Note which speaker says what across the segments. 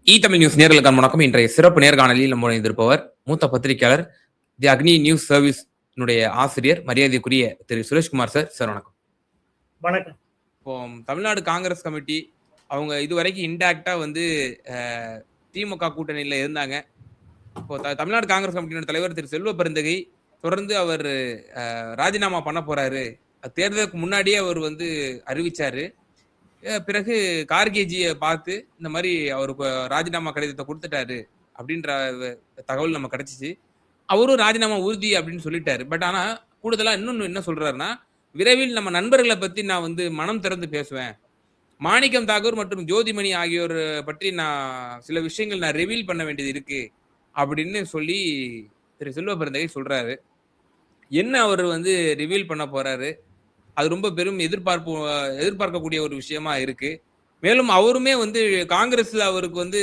Speaker 1: Tamil news நேர்களுக்கான வணக்கம். இன்றைய சிறப்பு நேர்காணலில் நம்ம இணைந்திருப்பவர் மூத்த பத்திரிகையாளர், தி அக்னி நியூஸ் சர்வீஸ் ஆசிரியர், மரியாதைக்குரிய திரு சுரேஷ்குமார் சார். சார் வணக்கம்.
Speaker 2: வணக்கம்.
Speaker 1: இப்போ தமிழ்நாடு காங்கிரஸ் கமிட்டி அவங்க இதுவரைக்கும் இன்டாக்டா திமுக கூட்டணியில இருந்தாங்க. இப்போ தமிழ்நாடு காங்கிரஸ் கமிட்டியோட தலைவர் திரு செல்வ பெருந்தகை தொடர்ந்து அவர் ராஜினாமா பண்ண போறாரு. தேர்தலுக்கு முன்னாடியே அவர் அறிவிச்சாரு. பிறகு கார்கேஜியை பார்த்து இந்த மாதிரி அவருக்கு ராஜினாமா கடிதத்தை கொடுத்துட்டாரு அப்படின்ற தகவல் நம்ம கிடைச்சிச்சு. அவரும் ராஜினாமா உறுதி அப்படின்னு சொல்லிட்டாரு. பட் ஆனா கூடுதலா இன்னொன்னு என்ன சொல்றாருன்னா, விரைவில் நம்ம நண்பர்களை பத்தி நான் மனம் திறந்து பேசுவேன். மாணிக்கம் தாகூர் மற்றும் ஜோதிமணி ஆகியோர் பற்றி நான் சில விஷயங்கள் நான் ரிவீல் பண்ண வேண்டியது இருக்கு அப்படின்னு சொல்லி திரு செல்வ பெருந்தகை சொல்றாரு. என்ன அவர் ரிவீல் பண்ண போறாரு? அது ரொம்ப பெரும் எதிர்பார்க்கக்கூடிய ஒரு விஷயமா இருக்கு. மேலும் அவருமே காங்கிரஸ்ல அவருக்கு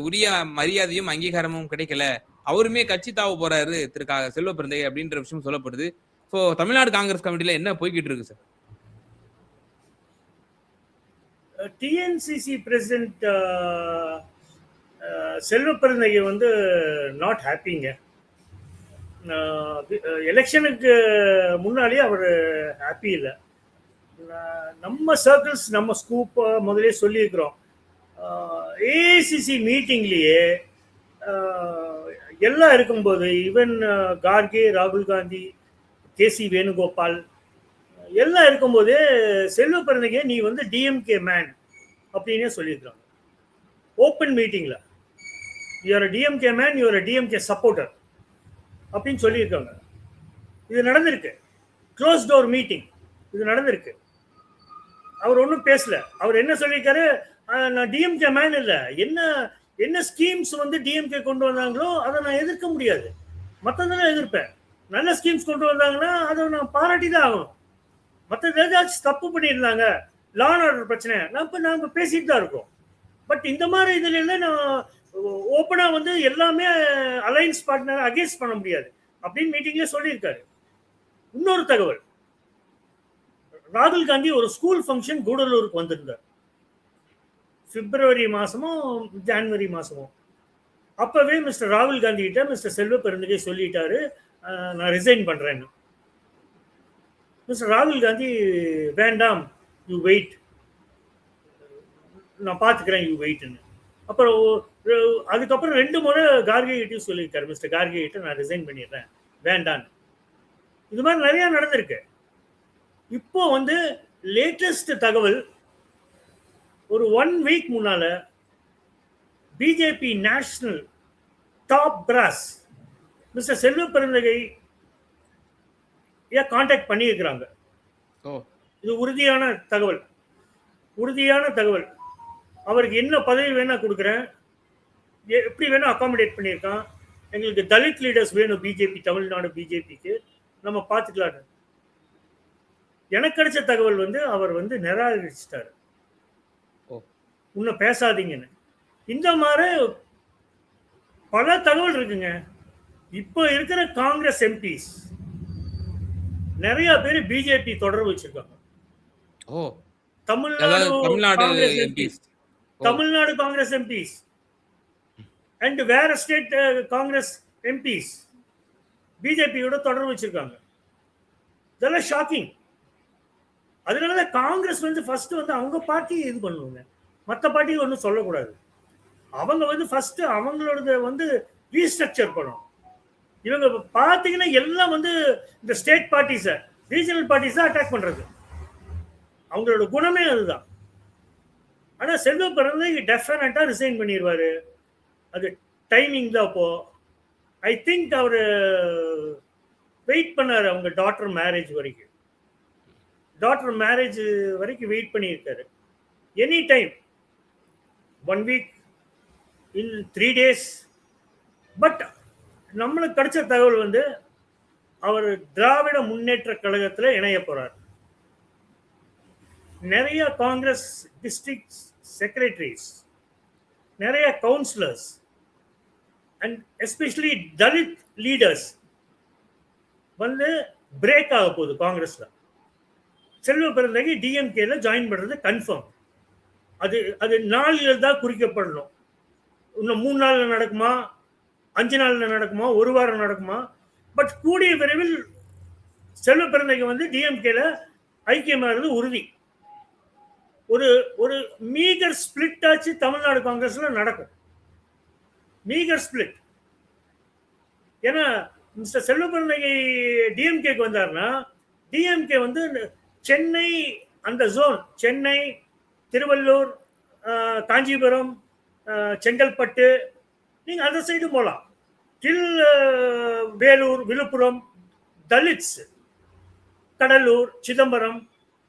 Speaker 1: உரிய மரியாதையும் அங்கீகாரமும் கிடைக்கல. அவருமே கட்சி தாவ போறாரு திரு செல்வ பெருந்தகை அப்படின்ற விஷயம் சொல்லப்படுது. ஸோ தமிழ்நாடு காங்கிரஸ் கமிட்டியில என்ன போய்கிட்டு இருக்கு sir?
Speaker 2: TNCC president Selva Perunthagai not ஹாப்பிங்க. எலெக்ஷனுக்கு முன்னாலேயே அவர் ஹாப்பி இல்லை. நம்ம சர்க்கிள்ஸ் நம்ம ஸ்கூப் முதலே சொல்லியிருக்கிறோம். ஏஐசிசி மீட்டிங்லேயே எல்லாம் இருக்கும்போது ஈவன் கார்கே, ராகுல் காந்தி, கேசி வேணுகோபால் எல்லாம் இருக்கும்போதே செல்வ பெருந்தகை நீ டிஎம்கே மேன் அப்படின்னே சொல்லியிருக்கிறாங்க. ஓப்பன் மீட்டிங்ல you're DMK man, you're DMK supporter அப்படின்னு சொல்லியிருக்காங்க. இது நடந்திருக்கு. க்ளோஸ் டோர் மீட்டிங் இது நடந்திருக்கு. அவர் ஒன்றும் பேசல. அவர் என்ன சொல்லியிருக்காரு, நான் டிஎம்கே மேன் இல்லை, என்ன ஸ்கீம்ஸ் டிஎம்கே கொண்டு வந்தாங்களோ அதை நான் எதிர்க்க முடியாது, மற்றதெல்லாம் எதிர்ப்பேன். நல்ல ஸ்கீம்ஸ் கொண்டு வந்தாங்கன்னா அதை நான் பாராட்டி தான் ஆகணும். மற்ற ஏதாச்சும் தப்பு பண்ணியிருந்தாங்க, லா அண்ட் ஆர்டர் பிரச்சனை, நாம பேசிட்டு தான் இருக்கோம். பட் இந்த மாதிரி இதுல எல்லாம் நான் ஓப்பனா எல்லாமே அலைன்ஸ் பார்ட்னர் அகேன்ஸ்ட் பண்ண முடியாது அப்படின்னு மீட்டிங்ல சொல்லியிருக்காரு. இன்னொரு தகவல், ராகுல் காந்தி ஒரு ஸ்கூல் ஃபங்க்ஷன் கூடலூருக்கு வந்திருந்தார். பிப்ரவரி மாசமோ ஜனவரி மாசமோ. அப்பவே மிஸ்டர் ராகுல் காந்தி கிட்ட மிஸ்டர் செல்வ பெருந்தகை சொல்லிட்டாரு, நான் ரிசைன் பண்றேன்னு. மிஸ்டர் ராகுல் காந்தி வேண்டாம், யூ வெயிட், நான் பார்த்துக்கிறேன், யூ வெயிட்னு. அப்புறம் அதுக்கப்புறம் 2 முறை கார்கே கிட்டையும் சொல்லியிருக்காரு, மிஸ்டர் கார்கே கிட்ட நான் ரிசைன் பண்ணிடுறேன், வேண்டான்னு. இது மாதிரி நிறைய நடந்திருக்கு. இப்போ லேட்டஸ்ட் தகவல், ஒரு 1 வீக் முன்னால பிஜேபி நேஷனல் டாப் பிராஸ் மிஸ்டர் செல்வ பெருந்தகை கான்டாக்ட் பண்ணியிருக்கிறாங்க. இது உறுதியான தகவல். அவருக்கு என்ன பதவி வேணா கொடுக்குறேன், எப்படி வேணா அகாமடேட் பண்ணியிருக்கான், எங்களுக்கு தலித் லீடர்ஸ் வேணும் பிஜேபி, தமிழ்நாடு பிஜேபிக்கு, நம்ம பார்த்துக்கலாம். எனக்கு கிடைச்ச தகவல் அவர் நிராகரிச்சிட்டாரு, உன்னை பேசாதீங்கன்னு. இந்த மாதிரி பல தகவல் இருக்குங்க. இப்போ இருக்கிற காங்கிரஸ் எம்பிஸ் நிறைய பேர் பிஜேபி தொடர்பு வச்சிருக்காங்க. தமிழ்நாடு காங்கிரஸ் எம்பிஸ் அண்ட் வேற ஸ்டேட் காங்கிரஸ் எம்பிஸ் பிஜேபியோட தொடர்பு வச்சிருக்காங்க. இதெல்லாம் ஷாக்கிங். அதனாலதான் காங்கிரஸ் ஃபர்ஸ்ட் அவங்க பார்ட்டியை இது பண்ணுவாங்க, மற்ற பார்ட்டியை ஒன்றும் சொல்லக்கூடாது. அவங்க ஃபர்ஸ்ட் அவங்களோட ரீஸ்ட்ரக்சர் பண்ணணும். இவங்க பார்த்தீங்கன்னா எல்லாம் இந்த ஸ்டேட் பார்ட்டிஸை, ரீஜனல் பார்ட்டிஸை அட்டாக் பண்றது அவங்களோட குணமே அதுதான். ஆனா செல்வ பெருந்தகை டெஃபினட்டா ரிசைன் பண்ணிடுவாரு. அது டைமிங் தான். அப்போ ஐ திங்க் அவரு வெயிட் பண்ணாரு அவங்க டாட்டர் மேரேஜ் வரைக்கும் வெயிட் பண்ணியிருக்காரு. Any time, 1 week, in 3 days. But நம்மளுக்கு கிடைச்ச தகவல் அவர் திராவிட முன்னேற்ற கழகத்தில் இணைய போறார். நிறைய காங்கிரஸ் டிஸ்ட்ரிக்ட் செக்ரட்டரிஸ், நிறைய counsellors and especially Dalit leaders break ஆக போகுது காங்கிரஸ்ல. செல்வ பெருந்தகை டிஎம்கேல ஜாயின் பண்றது கன்ஃபார்ம். அது நாளில் தான் குறிக்கப்படணும். இன்னும் 3 நாள்ல நடக்குமா, 5 நாள்ல நடக்குமா, ஒரு வாரம் நடக்குமா? பட் கூடிய விரைவில் செல்வ பெருந்தகை வந்து டிஎம்கேல ஐக்கியமாகிறது உறுதி. ஒரு ஒரு மீகர் ஸ்பிளிட் ஆச்சு தமிழ்நாடு காங்கிரஸ்ல நடக்கும். Meagre split. ஏன்னா மிஸ்டர் செல்வ பெருந்தகை டிஎம்கேக்கு வந்தாருன்னா, டிஎம்கே வந்து சென்னை அந்த ஜோன், சென்னை, திருவள்ளூர், காஞ்சிபுரம், செங்கல்பட்டு, நீங்க அந்த சைடு போலாம். டில் வேலூர், விழுப்புரம், தலித்ஸ், கடலூர், சிதம்பரம்,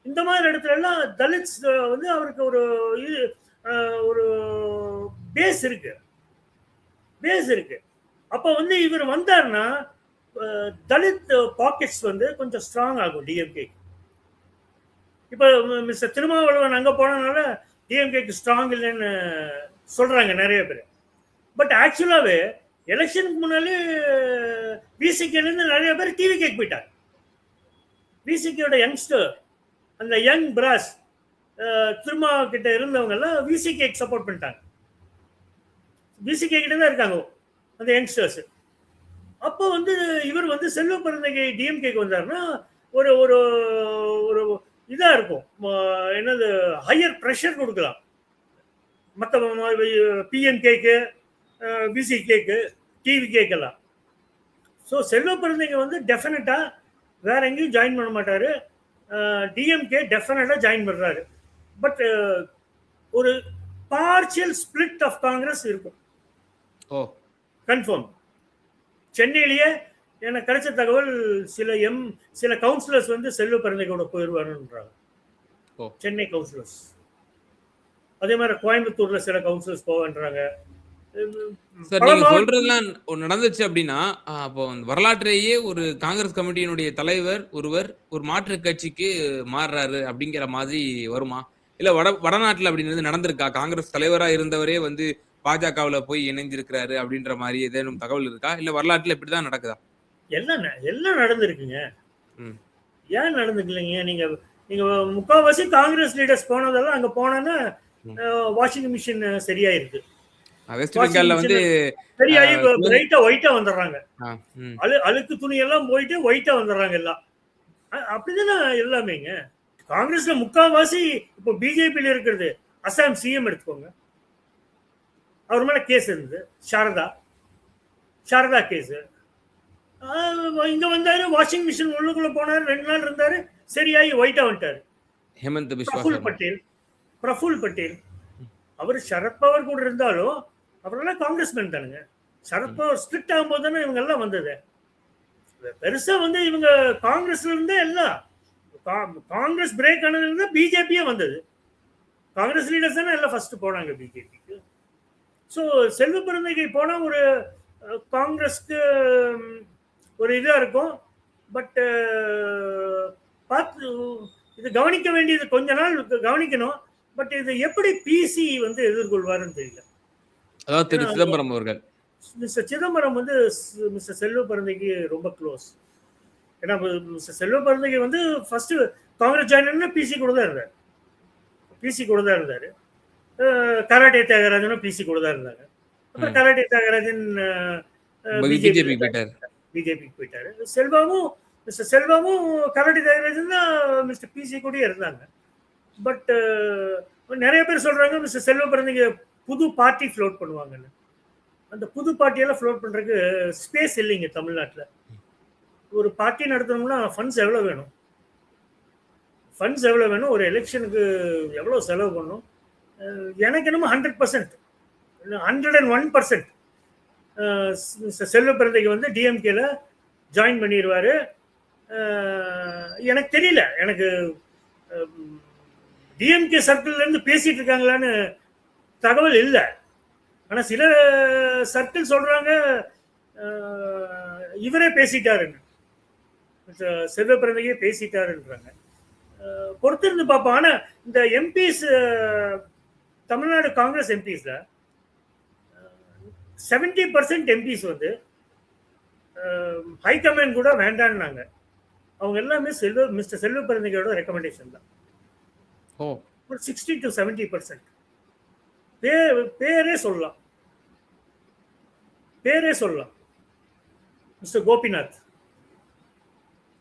Speaker 2: இந்த மாதிரி இடத்துல எல்லாம் தலித்ஸ் வந்து அவருக்கு ஒரு ஒரு பேஸ் இருக்கு. அப்ப வந்து இவர் வந்தாருன்னா தலித் பாக்கெட்ஸ் வந்து கொஞ்சம் ஸ்ட்ராங் ஆகும் டிஎம்கே. இப்ப மிஸ்டர் திருமாவளவன் அங்க போனதுனால டிஎம்கேக்கு ஸ்ட்ராங் இல்லைன்னு சொல்றாங்க நிறைய பேர். பட் ஆக்சுவலாவே எலெக்ஷனுக்கு முன்னாலே விசிகேல இருந்து நிறைய பேர் டிவிகேக்கு போயிட்டாங்க. விசிகேயோட யங்ஸ்டர், அந்த யங் பிராஸ் திருமா கிட்ட இருந்தவங்க எல்லாம் விசிகேக்கு சப்போர்ட் பண்ணிட்டாங்க. விசிகே கிட்ட தான் இருக்காங்க அந்த யங்ஸ்டர்ஸ். அப்போ வந்து இவர் வந்து செல்வ பெருந்தகை டிஎம்கேக்கு வந்தாருன்னா ஒரு ஒரு ஒரு இதா இருக்கும். என்னது, ஹையர் ப்ரெஷர் கொடுக்கலாம் மற்ற பிஎன்கேக்கு, விசிகேக்கு, டிவிகேக்கெல்லாம். ஸோ செல்வ பெருந்தகை வந்து டெஃபினட்டா வேற எங்கேயும் ஜாயின் பண்ண மாட்டாரு. டிஎம்கே டெஃபினட்டா ஜாயின் பண்றாரு. பட் ஒரு பார்ஷியல் ஸ்பிளிட் ஆஃப் காங்கிரஸ் இருக்கும். கன்ஃபார்ம். சென்னையிலேயே எனக்கு கிடைச்ச தகவல், சில கவுன்சிலர்ஸ் வந்து செல்வ பெருந்தகையோட போயிருவாருன்றாங்க. சென்னை கவுன்சிலர்ஸ். அதே மாதிரி கோயம்புத்தூர்ல சில கவுன்சிலர்ஸ் போவேன்றாங்க.
Speaker 1: சார், நீங்க சொல்றதெல்லாம் நடந்துச்சு அப்படின்னா, அப்போ வரலாற்றையே ஒரு காங்கிரஸ் கமிட்டியினுடைய தலைவர் ஒருவர் ஒரு மாற்று கட்சிக்கு மாறுறாரு அப்படிங்கிற மாதிரி வருமா? இல்ல வடநாட்டுல அப்படின்னு நடந்திருக்கா? காங்கிரஸ் தலைவரா இருந்தவரே வந்து பாஜகவுல போய் இணைஞ்சிருக்கிறாரு அப்படின்ற மாதிரி ஏதேனும் தகவல் இருக்கா? இல்ல வரலாற்றுல இப்படிதான் நடக்குதா?
Speaker 2: எல்லாம் நடந்திருக்குங்க. ஏன் நடந்துக்கலைங்க? நீங்க முக்காவாசி காங்கிரஸ் லீடர்ஸ் போனதெல்லாம் அங்க போனா வாஷிங் மிஷின் சரியாயிருக்கு.
Speaker 1: வெஸ்ட் பெங்கால்ல வந்து
Speaker 2: சரியாயி பிரைட்டா ஒயிட்டா வந்துடுறாங்க. அழுக்கு துணி எல்லாம் போயிட்டு ஒயிட்டா வந்துடுறாங்க எல்லாம். அப்படிதானே எல்லாமேங்க. காங்கிரஸ்ல முக்காவாசி இப்போ பிஜேபியில இருக்கிறது. அசாம் சிஎம் எடுத்துக்கோங்க, அவர் மேல கேஸ் இருந்தது, சாரதா கேஸ். இங்க வந்தாரு, வாஷிங் மிஷின் உள்ளுக்குள்ள போனாரு, 2 நாள் இருந்தாரு, சரியாயி ஒயிட்டா வந்துட்டாரு.
Speaker 1: ஹேமந்த்
Speaker 2: பிரஃபுல் பட்டேல் அவர் சரத்பவர் கூட இருந்தாலும் அவரெல்லாம் காங்கிரஸ்மேன் தானுங்க. சரத்பவர் ஸ்ட்ரிக்ட் ஆகும்போது தானே இவங்க எல்லாம் வந்தது. பெருசா வந்து இவங்க காங்கிரஸ்ல இருந்தே எல்லாம் காங்கிரஸ் பிரேக் ஆனதுல இருந்து பிஜேபியே வந்தது. காங்கிரஸ் லீடர்ஸ் தானே எல்லாம் ஃபர்ஸ்ட் போனாங்க பிஜேபிக்கு. ஸோ செல்வ பெருந்தகை போனா ஒரு காங்கிரஸ்க்கு ஒரு இதா இருக்கும். பட் பார்த்து இது கவனிக்க வேண்டியது, கொஞ்ச நாள் கவனிக்கணும். பட் இது எப்படி பிசி வந்து எதிர்கொள்வாருன்னு தெரியல.
Speaker 1: அதாவது திரு சிதம்பரம் அவர்கள்,
Speaker 2: மிஸ்டர் சிதம்பரம் வந்து மிஸ்டர் செல்வ பெருந்தகைக்கு ரொம்ப க்ளோஸ். ஏன்னா மிஸ்டர் செல்வ பெருந்தகை வந்து ஃபர்ஸ்ட் காங்கிரஸ் ஜாயின் பண்ணா பிசி கூட தான் இருந்தாரு. கராட்டே தியாகராஜனும் பிசி கூட தான் இருந்தாங்க. அப்புறம் கராட்டே தியாகராஜன் பிஜேபிக்கு போயிட்டாரு. மிஸ்டர் செல்வாவும் கராட்டே தியாகராஜன் தான் மிஸ்டர் பிசி கூட இருந்தாங்க. பட் நிறைய பேர் சொல்றாங்க மிஸ்டர் செல்வ பெருந்தகை புது பார்ட்டி ஃப்ளோட் பண்ணுவாங்கன்னு. அந்த புது பார்ட்டியெல்லாம் ஃப்ளோட் பண்றதுக்கு ஸ்பேஸ் இல்லைங்க தமிழ்நாட்டில். ஒரு பார்ட்டி நடத்தணும்னா ஃபண்ட்ஸ் எவ்வளோ வேணும், ஒரு எலெக்ஷனுக்கு எவ்வளோ செலவு பண்ணணும். எனக்கு என்னமோ 100%, 101% செல்வ பெருந்தகை வந்து டிஎம்கேல ஜாயின் பண்ணிடுவாரு. எனக்கு தெரியல, எனக்கு டிஎம்கே சர்க்கிள்ல இருந்து பேசிட்டு இருக்காங்களான்னு தகவல் இல்லை. ஆனா சில சர்க்கிள் சொல்றாங்க இவரே பேசிட்டாருன்னு, செல்வ பெருந்தகையே பேசிட்டாருன்றாங்க. பொறுத்திருந்து பார்ப்போம். ஆனா இந்த எம்பிஸ், தமிழ்நாடு காங்கிரஸ் எம்பிஸ்ல 70% எம்பிஸ் வந்து ஹைகமாண்ட் கூட வேண்டான்னாங்க. அவங்க எல்லாமே மிஸ்டர் செல்வ பெருந்தகையோட ரெக்கமெண்டேஷன் தான். ஒரு 60 to 70% பேரே சொல்லலாம். பேரே சொல்லலாம். Mister Gopinath,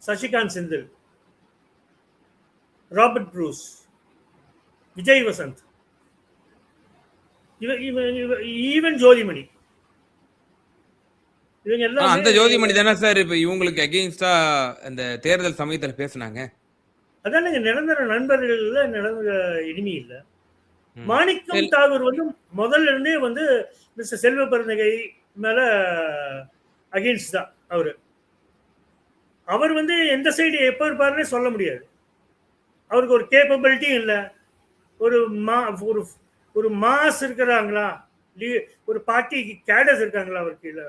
Speaker 2: Sasikanth Senthil, Robert Bruce, Vijay Vasanth, even Jothimani, இவங்க எல்லாம்
Speaker 1: அந்த ஜோதிமணி தானே சார் இப்ப இவங்களுக்கு அகெயின்ஸ்டா அந்த தேர்தல் சமயத்துல பேசுனாங்க.
Speaker 2: அதான் நிரந்தர நண்பர்கள் இல்ல, நிரந்தர இனிமை இல்ல. மாணிக்கம் தாகூர் வந்து முதல்ல இருந்தே வந்து மிஸ்டர் செல்வ பெருந்தகை மேல அகெயின்ஸ்ட் தான். அவர் வந்து எந்த சைடு எப்ப இருப்பாருன்னு சொல்ல முடியாது. அவருக்கு ஒரு கேப்பபிலிட்டியும் இல்லை. ஒரு மாஸ் இருக்கிறாங்களா, ஒரு பார்ட்டி கேடர்ஸ் இருக்காங்களா அவருக்கு இல்லை.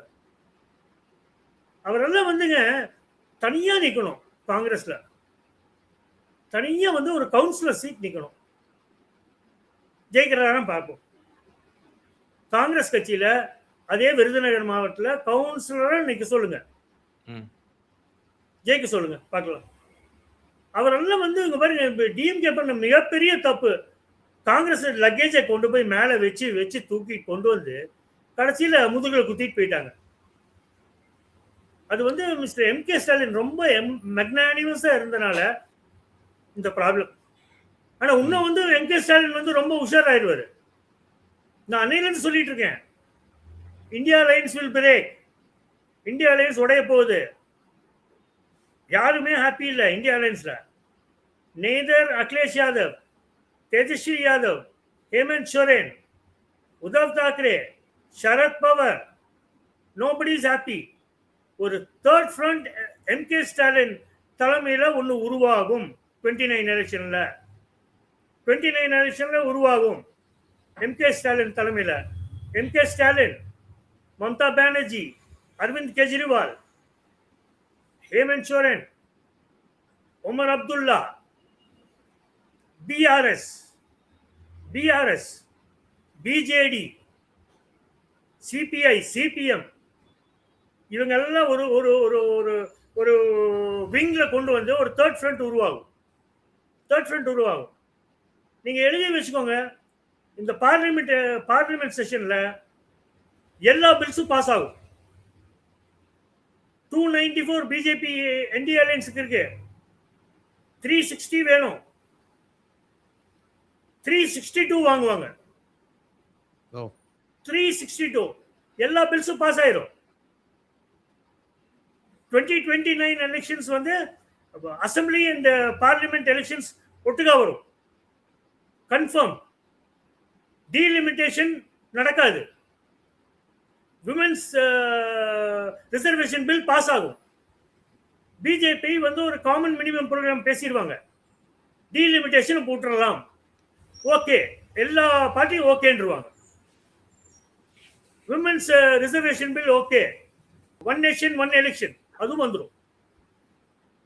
Speaker 2: அவரெல்லாம் வந்துங்க தனியா நிக்கணும். காங்கிரஸ்ல தனியா வந்து ஒரு கவுன்சிலர் சீட் நிக்கணும். ஜெயிக்கிறாரா பார்ப்போம். காங்கிரஸ் கட்சியில அதே விருதுநகர் மாவட்டத்தில் கவுன்சிலரா நிக்க சொல்லுங்க, ஜெயிக்க சொல்லுங்க, பார்க்கலாம். அவரெல்லாம் வந்து இங்க பாருங்க, டிஎம்கே பண்ண மிகப்பெரிய தப்பு, காங்கிரஸ் லக்கேஜை கொண்டு போய் மேல வச்சு வச்சு தூக்கி கொண்டு வந்து கடைசியில முதுகுல குத்திட்டு போயிட்டாங்க. அது வந்து மிஸ்டர் எம்.கே. ஸ்டாலின் ரொம்ப மெக்னானிமஸா இருந்தனால இந்த ப்ராப்ளம். ஆனா இன்னும் வந்து எம்.கே. ஸ்டாலின் வந்து ரொம்ப உஷாராயிருவாரு. நான் அன்னையிலிருந்து சொல்லிட்டு இருக்கேன், India alliance will break, India alliance உடைய போகுது. யாருமே ஹாப்பி இல்லை இந்தியா அலையன்ஸ்ல. Neither Akhilesh Yadav, Tejashwi Yadav, Hemant Soren, Uddhav Thackeray, Sharad Pawar, nobody is happy. ஒரு தேர்ட் ஃப்ரண்ட் எம்.கே. ஸ்டாலின் தலைமையில ஒன்று உருவாகும். 29 எலெக்ஷன்ல உருவாகும். எம்.கே. ஸ்டாலின் தலைமையில. M K. Stalin, Mamata Banerjee, Arvind Kejriwal, Hemant Soren, Omar Abdullah, BRS, BJD, CPI, CPM, இவங்க எல்லாம் ஒரு ஒரு ஒரு ஒரு ஒரு விங்ல கொண்டு வந்து ஒரு தேர்ட் ஃப்ரண்ட் உருவாகும். நீங்க எழுதி வச்சுக்கோங்க, இந்த பார்லிமெண்ட் செஷன்ல எல்லா பில்ஸும் பாஸ் ஆகும். 294 பிஜேபி என்டிஏ அலையன்ஸுக்கு இருக்கு. 360 வேணும், 362 வாங்குவாங்க. 362 எல்லா பில்ஸும் பாஸ் ஆயிரும். 2029 எலெக்ஷன்ஸ் வந்து அசம்பிளி அண்ட் பார்லிமெண்ட் எலெக்ஷன்ஸ் ஒட்டுக்கா வரும். கன்ஃபார்ம். டீலிமிட்டேஷன் நடக்காது. விமென்ஸ் ரிசர்வேஷன் பில் பாஸ் ஆகும். பிஜேபி வந்து ஒரு காமன் மினிமம் ப்ரோக்ராம் பேசிடுவாங்க. டீலிமிட்டேஷன் போட்டுடலாம், ஓகே, எல்லா பார்ட்டியும் ஓகேன்றுவாங்க. Women's reservation bill okay, one nation one election அதுவும் வந்துடும்.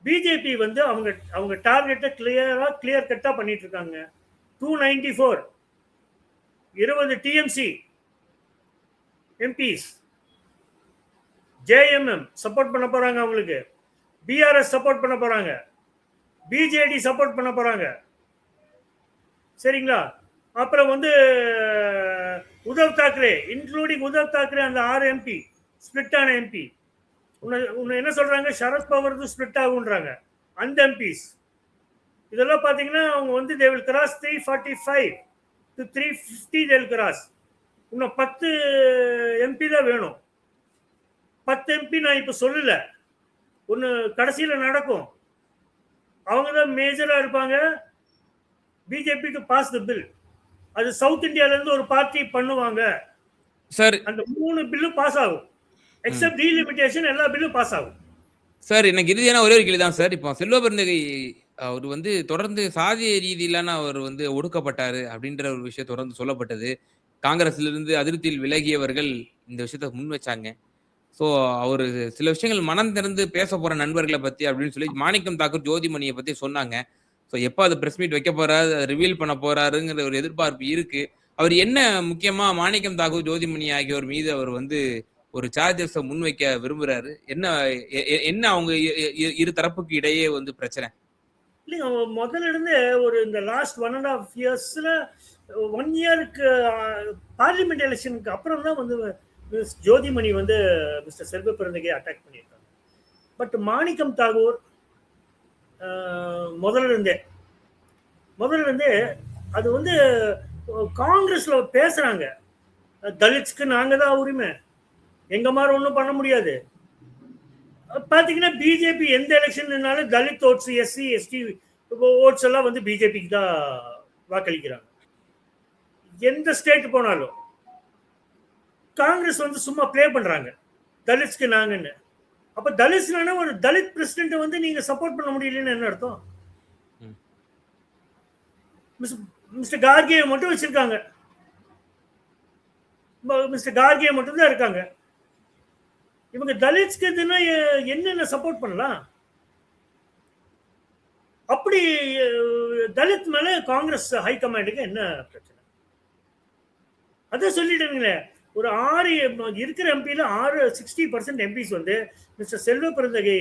Speaker 2: பிஜேபி வந்து அவங்க டார்கெட்டை கிளியர் கட்டா பண்ணிட்டு இருக்காங்க. 294 20 டிஎம்சி எம்பிஸ், ஜேஎம்எம் சப்போர்ட் பண்ண போறாங்க அவங்களுக்கு, பிஆர்எஸ் சப்போர்ட் பண்ண போறாங்க, பிஜேடி சப்போர்ட் பண்ண போறாங்க. சரிங்களா? அப்புறம் வந்து உத்தவ் தாக்கரே, இன்க்ளூடிங் உத்தவ் தாக்கரே, அந்த 6 எம்பி ஸ்பிளிட் ஆன எம்பி. உன்னை என்ன சொல்றாங்க, சரத் பவர் ஸ்பிளிட் ஆகுன்றாங்க. அந்த எம்பிஸ் இதெல்லாம் பாத்தீங்கன்னா அவங்க வந்து they will cross 345 to 350 they will cross. இன்னும் 10 எம்பி தான் வேணும். 10 எம்பி நான் இப்ப சொல்லல, ஒன்னு கடைசியில நடக்கும். அவங்க தான் மேஜரா இருப்பாங்க BJP to pass the bill. அது சவுத் இந்தியால இருந்து ஒரு பார்ட்டி பண்ணுவாங்க
Speaker 1: சார்.
Speaker 2: அந்த 3 பில்லும் பாஸ் ஆகும். எக்ஸப்ட் டீலிமிட்டேஷன் எல்லா பில்லும் பாஸ் ஆகும்.
Speaker 1: சார் எனக்கு இறுதியான ஒரே ஒரு கேள்வி தான் சார். இப்போ செல்வ பெருந்தகை அவர் வந்து தொடர்ந்து சாதிய ரீதியிலான அவர் வந்து ஒடுக்கப்பட்டாரு அப்படின்ற ஒரு விஷயம் தொடர்ந்து சொல்லப்பட்டது. காங்கிரஸ்ல இருந்து அதிருப்தியில் விலகியவர்கள் இந்த விஷயத்த முன் வச்சாங்க. ஸோ அவர் சில விஷயங்கள் மனம் திறந்து பேச போற நண்பர்களை பத்தி அப்படின்னு சொல்லி மாணிக்கம் தாக்கூர் ஜோதிமணியை பத்தி சொன்னாங்க. ஸோ எப்போ அது பிரஸ் மீட் வைக்க போறாரு, ரிவீல் பண்ண போறாருங்கிற ஒரு எதிர்பார்ப்பு இருக்கு. அவர் என்ன முக்கியமா மாணிக்கம் தாக்கூர் ஜோதிமணி ஆகியோர் மீது அவர் வந்து ஒரு சார்ஜஸ் முன்வைக்க விரும்புறாரு? என்ன அவங்க இரு தரப்புக்கு இடையே வந்து பிரச்சனை?
Speaker 2: இல்லைங்க, முதல்ல இருந்து ஒரு இந்த லாஸ்ட் 1.5 இயர்ஸ்ல 1 இயருக்கு பார்லிமெண்ட் எலெக்ஷனுக்கு அப்புறம் தான் வந்து மிஸ் ஜோதிமணி வந்து மிஸ்டர் செல்வ பெருந்தகை அட்டாக் பண்ணியிருக்காங்க. பட் மாணிக்கம் தாகூர் முதல்ல இருந்தே அது வந்து காங்கிரஸ்ல பேசுறாங்க, தலித்ஸ்க்கு நாங்க தான் உரிமை, எங்க மாதிரி ஒன்றும் பண்ண முடியாது. பாத்தீங்கன்னா பிஜேபி எந்த எலெக்ஷன்னாலும் Dalit votes, SC ST votes எல்லாம் வந்து பிஜேபிக்கு தான் வாக்களிக்கிறாங்க. எந்த ஸ்டேட் போனாலும் காங்கிரஸ் வந்து சும்மா ப்ளே பண்றாங்க, தலித்ஸ்க்கு நாங்கன்னு. அப்ப தலித்ஸ்னா ஒரு தலித் பிரசிடென்ட் வந்து நீங்க சப்போர்ட் பண்ண முடியலன்னு என்ன அர்த்தம்? மிஸ்டர் கார்கே மட்டும் வச்சிருக்காங்க, மிஸ்டர் கார்கே மட்டும் தான் இருக்காங்க. இவங்க தலித்ஸ்க்கு என்னென்ன சப்போர்ட் பண்ணலாம்? அப்படி தலித் மேல காங்கிரஸ் ஹைகமாண்டுக்கு என்ன பிரச்சனை? அதான் சொல்லிட்டேங்களே, ஒரு 6 இருக்கிற எம்பியில் 60% எம்பிஸ் வந்து mister Selva Perunthagai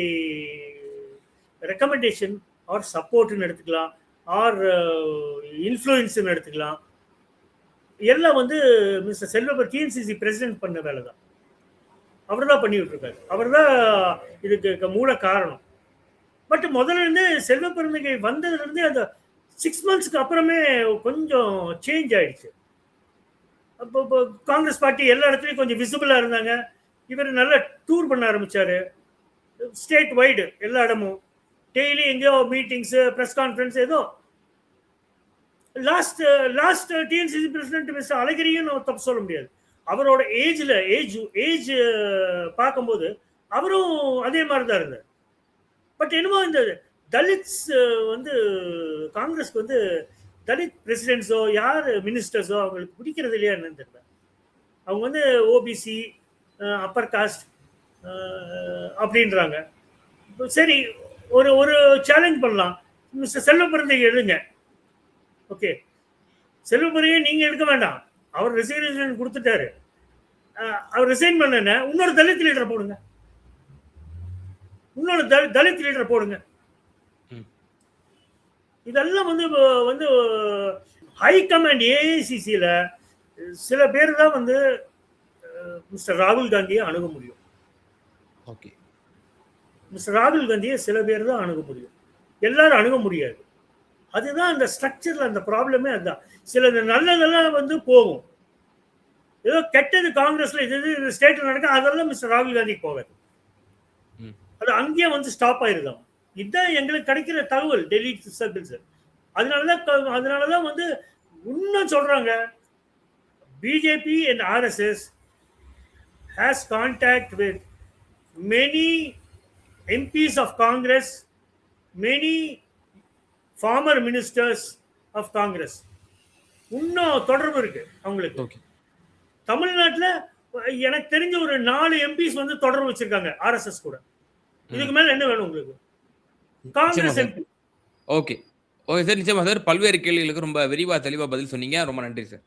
Speaker 2: recommendation R சப்போர்ட்னு எடுத்துக்கலாம், ஆர் இன்ஃப்ளூயன்ஸ்னு எடுத்துக்கலாம். எல்லாம் வந்து மிஸ்டர் செல்வ டிஎன்சிசி பிரசிடென்ட் பண்ண வேலை தான். அவர் தான் பண்ணிட்டு இருக்காரு, அவர் தான் இதுக்கு மூல காரணம். பட் முதல்ல இருந்து செல்வ பெருந்தகை வந்ததுல இருந்து அந்த 6 monthsக்கு அப்புறமே கொஞ்சம் சேஞ்ச் ஆயிடுச்சு. அப்போ காங்கிரஸ் பார்ட்டி எல்லா இடத்துலையும் கொஞ்சம் விசிபிளா இருந்தாங்க. இவர் நல்லா டூர் பண்ண ஆரம்பிச்சாரு, ஸ்டேட் வைடு எல்லா இடமும், டெய்லி எங்கேயோ மீட்டிங்ஸ், பிரஸ் கான்ஃபரன்ஸ். ஏதோ லாஸ்ட் டிஎன்சிசி பிரசிடென்ட் மிஸ்டர் அழகிரியும் நம்ம தப்பு சொல்ல முடியாது. அவரோட ஏஜ் பார்க்கும்போது அவரும் அதே மாதிரி தான் இருந்தார். பட் என்னமோ இந்த தலித்ஸ் வந்து காங்கிரஸ்க்கு வந்து தலித் பிரசிடென்ட்ஸோ யார் மினிஸ்டர்ஸோ அவங்களுக்கு பிடிக்கிறது இல்லையா என்னன்னு தெரியல. அவங்க வந்து ஓபிசி, அப்பர் காஸ்ட் அப்படின்றாங்க. சரி, ஒரு சேலஞ்ச் பண்ணலாம், மிஸ்டர் செல்வ பெருந்தகை எழுதுங்க. ஓகே, செல்வ பெருந்தகை நீங்க எடுக்க வேண்டாம், அவர் ரெசிக்னேஷன் கொடுத்துட்டாரு, அவர் ரிசைன் பண்ண இன்னொரு தலித் லீடரை போடுங்க, இன்னொரு தலித் லீடரை போடுங்க. இதெல்லாம் வந்து ஹை கமாண்ட் ஏஐசிசியில சில பேர் தான் வந்து மிஸ்டர் ராகுல் காந்தியை அணுக முடியும்.
Speaker 1: ஓகே,
Speaker 2: மிஸ்டர் ராகுல் காந்தியை சில பேர் தான் அணுக முடியும், எல்லாரும் அணுக முடியாது. அதுதான் அந்த ஸ்ட்ரக்சர்ல அந்த ப்ராப்ளமே. அதுதான் சில நல்லதெல்லாம் வந்து போகும், ஏதோ கெட்டது காங்கிரஸ்ல இது ஸ்டேட்ல நடக்க, அதெல்லாம் மிஸ்டர் ராகுல் காந்திக்கு போகாது, அது அங்கேயே வந்து ஸ்டாப் ஆயிருதான். இதுதான் எங்களுக்கு கிடைக்கிற தகவல் டெல்லி சர்க்கிள்ஸ். அதனாலதான் வந்து இன்னும் சொல்றாங்க, BJP and RSS has contact with many MPs of Congress, many former ministers of Congress. இன்னும் தொடர்பு இருக்கு அவங்களுக்கு. தமிழ்நாட்டில் எனக்கு தெரிஞ்ச ஒரு 4 எம்பிஸ் வந்து தொடர்பு வச்சிருக்காங்க ஆர்எஸ்எஸ் கூட. இதுக்கு மேல என்ன வேணும் உங்களுக்கு? காங்கிரஸ் எம்பி.
Speaker 1: ஓகே சார், நிச்சயமா சார். பல்வேறு கேள்விகளுக்கு ரொம்ப விரிவா தெளிவா பதில் சொன்னீங்க. ரொம்ப நன்றி சார்.